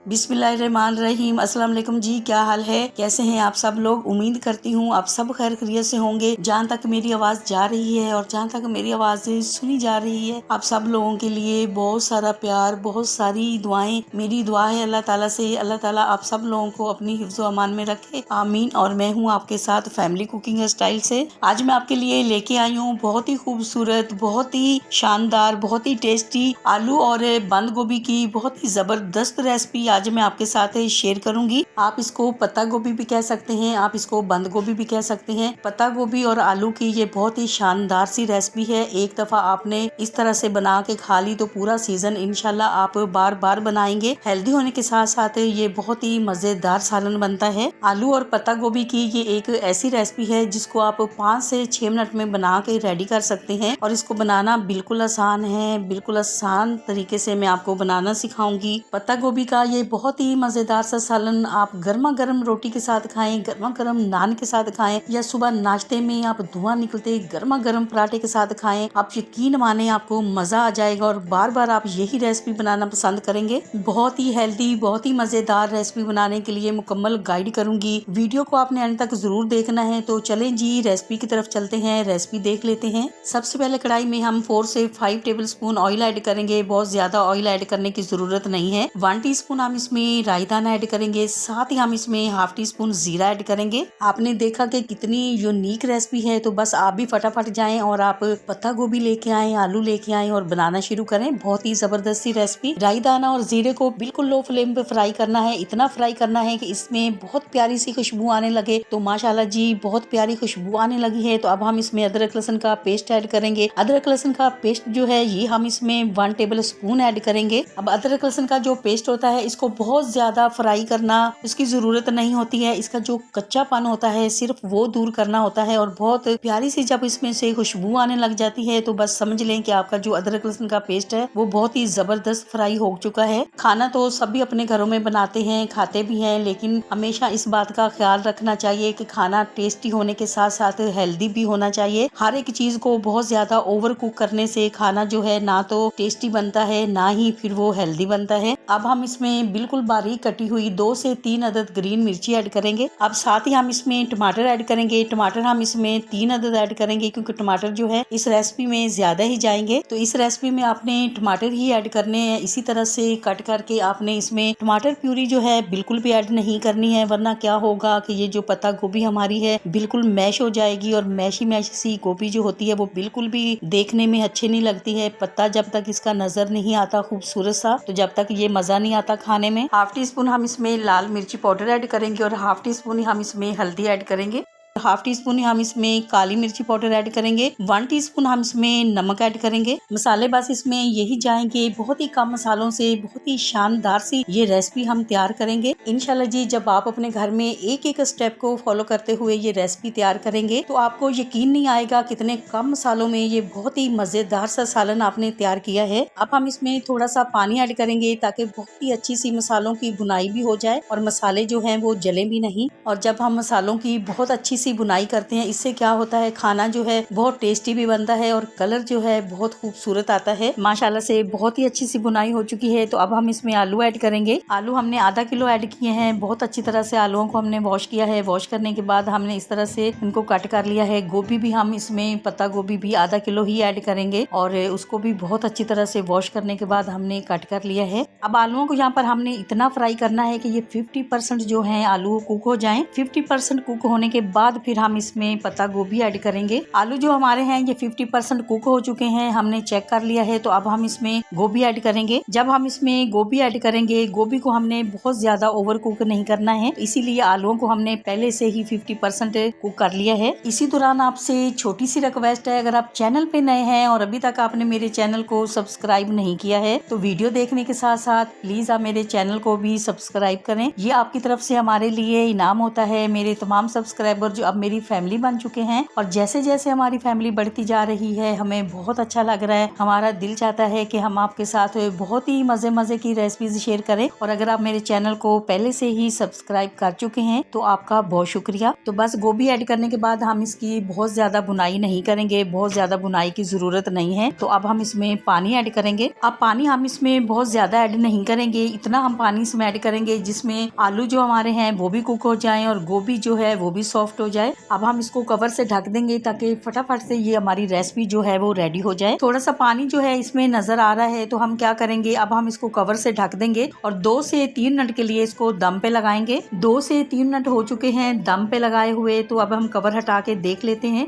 बिस्मिल्लाहिर्रहमानिर्रहीम। अस्सलाम वालेकुम जी, क्या हाल है, कैसे हैं आप सब लोग। उम्मीद करती हूँ आप सब खैर खैरियत से होंगे। जहाँ तक मेरी आवाज़ जा रही है और जहाँ तक मेरी आवाज़ सुनी जा रही है, आप सब लोगों के लिए बहुत सारा प्यार, बहुत सारी दुआएं। मेरी दुआ है अल्लाह ताला से, अल्लाह ताला आप सब लोगों को अपनी हिफ्ज़ो अमान में रखे, आमीन। और मैं हूँ आपके साथ फैमिली कुकिंग स्टाइल से। आज मैं आपके लिए लेके आई हूँ बहुत ही खूबसूरत, बहुत ही शानदार, बहुत ही टेस्टी आलू और बंद गोभी की बहुत ही ज़बरदस्त रेसिपी आज मैं आपके साथ शेयर करूंगी। आप इसको पत्ता गोभी भी कह सकते हैं, आप इसको बंद गोभी भी कह सकते हैं। पत्ता गोभी और आलू की ये बहुत ही शानदार सी रेसिपी है। एक दफा आपने इस तरह से बना के खा ली तो पूरा सीजन इंशाल्लाह आप बार बार बनाएंगे। हेल्दी होने के साथ साथ ये बहुत ही मजेदार सालन बनता है। आलू और पत्ता गोभी की ये एक ऐसी रेसिपी है जिसको आप 5 से 6 मिनट में बना के रेडी कर सकते हैं और इसको बनाना बिल्कुल आसान है। बिल्कुल आसान तरीके से मैं आपको बनाना सिखाऊंगी। पत्ता गोभी का ये बहुत ही मजेदार सा सालन आप गर्मा गर्म रोटी के साथ खाएं, गर्मा गर्म नान के साथ खाएं, या सुबह नाश्ते में आप धुआं निकलते गर्मा गर्म पराठे के साथ खाएं। आप यकीन माने आपको मजा आ जाएगा और बार बार आप यही रेसिपी बनाना पसंद करेंगे। बहुत ही हेल्दी, बहुत ही मजेदार रेसिपी बनाने के लिए मुकम्मल गाइड करूंगी। वीडियो को आपने अंत तक जरूर देखना है। तो चलें जी रेसिपी की तरफ चलते हैं, रेसिपी देख लेते हैं। सबसे पहले कढ़ाई में हम 4 से 5 टेबल स्पून ऑयल ऐड करेंगे। बहुत ज्यादा ऑयल ऐड करने की जरूरत नहीं है। 1 टीस्पून हम इसमें राई दाना ऐड करेंगे, साथ ही हम इसमें हाफ टी स्पून जीरा ऐड करेंगे। आपने देखा कि कितनी यूनिक रेसिपी है, तो बस आप भी फटाफट जाएं और आप पत्ता गोभी लेके आए, आलू लेके आए और बनाना शुरू करें। बहुत ही जबरदस्त सी रेसिपी। राई दाना और जीरे को बिल्कुल लो फ्लेम पे फ्राई करना है। इतना फ्राई करना है कि इसमें बहुत प्यारी सी खुशबू आने लगे। तो माशाल्लाह जी बहुत प्यारी खुशबू आने लगी है। तो अब हम इसमें अदरक लहसुन का पेस्ट ऐड करेंगे। अदरक लहसुन का पेस्ट जो है ये हम इसमें 1 टेबल स्पून ऐड करेंगे। अब अदरक लहसुन का जो पेस्ट होता है इसको बहुत ज्यादा फ्राई करना उसकी जरूरत नहीं होती है। इसका जो कच्चापन होता है सिर्फ वो दूर करना होता है। और बहुत प्यारी सी जब इसमें से खुशबू आने लग जाती है तो बस समझ लें कि आपका जो अदरक लहसुन का पेस्ट है वो बहुत ही जबरदस्त फ्राई हो चुका है। खाना तो सभी अपने घरों में बनाते हैं, खाते भी हैं, लेकिन हमेशा इस बात का ख्याल रखना चाहिए कि खाना टेस्टी होने के साथ साथ हेल्दी भी होना चाहिए। हर एक चीज को बहुत ज्यादा ओवर कुक करने से खाना जो है ना तो टेस्टी बनता है ना ही फिर वो हेल्दी बनता है। अब हम इसमें बिल्कुल बारीक कटी हुई 2 से 3 अदद ग्रीन मिर्ची ऐड करेंगे। अब साथ ही हम इसमें टमाटर ऐड करेंगे। टमाटर हम इसमें 3 अदद ऐड करेंगे क्योंकि टमाटर जो है इस रेसिपी में ज्यादा ही जाएंगे। तो इस रेसिपी में आपने टमाटर ही ऐड करने हैं। इसी तरह से कट करके आपने इसमें टमाटर प्यूरी जो है बिल्कुल भी ऐड नहीं करनी है, वरना क्या होगा कि ये जो पत्ता गोभी हमारी है बिल्कुल मैश हो जाएगी और मैशी मैश सी गोभी जो होती है वो बिल्कुल भी देखने में अच्छी नहीं लगती है। पत्ता जब तक इसका नजर नहीं आता खूबसूरत सा, तो जब तक ये मजा नहीं आता खाने में। हाफ टी स्पून हम इसमें लाल मिर्ची पाउडर ऐड करेंगे और हाफ टी स्पून हम इसमें हल्दी ऐड करेंगे। हाफ टी स्पून हम इसमें काली मिर्ची पाउडर ऐड करेंगे। 1 टीस्पून हम इसमें नमक ऐड करेंगे। मसाले बस इसमें यही जाएंगे। बहुत ही कम मसालों से बहुत ही शानदार सी ये रेसिपी हम तैयार करेंगे इंशाल्लाह जी। जब आप अपने घर में एक एक स्टेप को फॉलो करते हुए ये रेसिपी तैयार करेंगे तो आपको यकीन नहीं आएगा कितने कम मसालों में ये बहुत ही मजेदार सा सालन आपने तैयार किया है। अब हम इसमें थोड़ा सा पानी ऐड करेंगे ताकि बहुत ही अच्छी सी मसालों की भुनाई भी हो जाए और मसाले जो है वो जले भी नहीं। और जब हम मसालों की बहुत अच्छी सी बुनाई करते हैं इससे क्या होता है खाना जो है बहुत टेस्टी भी बनता है और कलर जो है बहुत खूबसूरत आता है। माशाल्लाह से बहुत ही अच्छी सी बुनाई हो चुकी है। तो अब हम इसमें आलू ऐड करेंगे। आलू हमने आधा किलो ऐड किए हैं। बहुत अच्छी तरह से आलूओं को हमने वॉश किया है। वॉश करने के बाद हमने इस तरह से इनको कट कर लिया है। गोभी भी हम इसमें पत्ता गोभी भी आधा किलो ही ऐड करेंगे और उसको भी बहुत अच्छी तरह से वॉश करने के बाद हमने कट कर लिया है। अब आलूओं को यहाँ पर हमने इतना फ्राई करना है कि ये 50% जो है आलू कुक हो जाएं। 50% कुक होने के बाद फिर हम इसमें पत्ता गोभी ऐड करेंगे। आलू जो हमारे हैं ये 50% कुक हो चुके हैं, हमने चेक कर लिया है। तो अब हम इसमें गोभी ऐड करेंगे। जब हम इसमें गोभी ऐड करेंगे, गोभी को हमने बहुत ज्यादा ओवर कुक नहीं करना है, इसीलिए आलूओं को हमने पहले से ही 50% कुक कर लिया है। इसी दौरान आपसे छोटी सी रिक्वेस्ट है, अगर आप चैनल पे नए हैं और अभी तक आपने मेरे चैनल को सब्सक्राइब नहीं किया है तो वीडियो देखने के साथ साथ प्लीज आप मेरे चैनल को भी सब्सक्राइब करें। ये आपकी तरफ से हमारे लिए इनाम होता है। मेरे तमाम सब्सक्राइबर जो अब मेरी फैमिली बन चुके हैं और जैसे जैसे हमारी फैमिली बढ़ती जा रही है हमें बहुत अच्छा लग रहा है। हमारा दिल चाहता है कि हम आपके साथ बहुत ही मजे मजे की रेसिपीज शेयर करें। और अगर आप मेरे चैनल को पहले से ही सब्सक्राइब कर चुके हैं तो आपका बहुत शुक्रिया। तो बस गोभी ऐड करने के बाद हम इसकी बहुत ज्यादा बुनाई नहीं करेंगे, बहुत ज्यादा बुनाई की जरूरत नहीं है। तो अब हम इसमें पानी ऐड करेंगे। अब पानी हम इसमें बहुत ज्यादा ऐड नहीं करेंगे, इतना हम पानी इसमें ऐड करेंगे जिसमें आलू जो हमारे हैं वो भी कुक हो जाएं और गोभी जो है वो भी सॉफ्ट हो जाए। अब हम इसको कवर से ढक देंगे ताकि फटाफट से ये हमारी रेसिपी जो है वो रेडी हो जाए। थोड़ा सा पानी जो है इसमें नजर आ रहा है तो हम क्या करेंगे, अब हम इसको कवर से ढक देंगे और 2 से 3 मिनट के लिए इसको दम पे लगाएंगे। 2 से 3 मिनट हो चुके हैं दम पे लगाए हुए, तो अब हम कवर हटा के देख लेते हैं।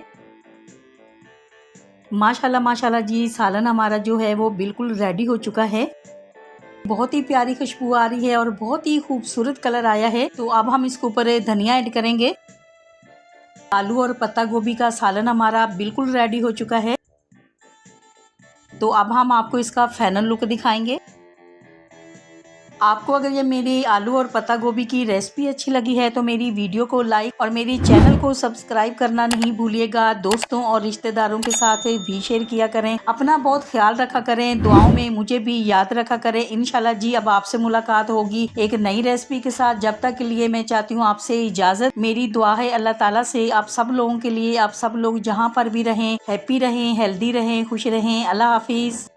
माशाल्लाह माशाल्लाह जी, सालन हमारा जो है वो बिल्कुल रेडी हो चुका है। बहुत ही प्यारी खुशबू आ रही है और बहुत ही खूबसूरत कलर आया है। तो अब हम इसके ऊपर धनिया ऐड करेंगे। आलू और पत्ता गोभी का सालन हमारा बिल्कुल रेडी हो चुका है। तो अब हम आपको इसका फाइनल लुक दिखाएंगे। आपको अगर ये मेरी आलू और पत्ता गोभी की रेसिपी अच्छी लगी है तो मेरी वीडियो को लाइक और मेरी चैनल को सब्सक्राइब करना नहीं भूलिएगा। दोस्तों और रिश्तेदारों के साथ भी शेयर किया करें। अपना बहुत ख्याल रखा करें, दुआओं में मुझे भी याद रखा करें। इंशाल्लाह जी अब आपसे मुलाकात होगी एक नई रेसिपी के साथ। जब तक के लिए मैं चाहती हूँ आपसे इजाजत। मेरी दुआ है अल्लाह ताला से आप सब लोगों के लिए, आप सब लोग जहाँ पर भी रहें हैप्पी रहें, हेल्दी रहें, खुश रहें। अल्लाह हाफिज।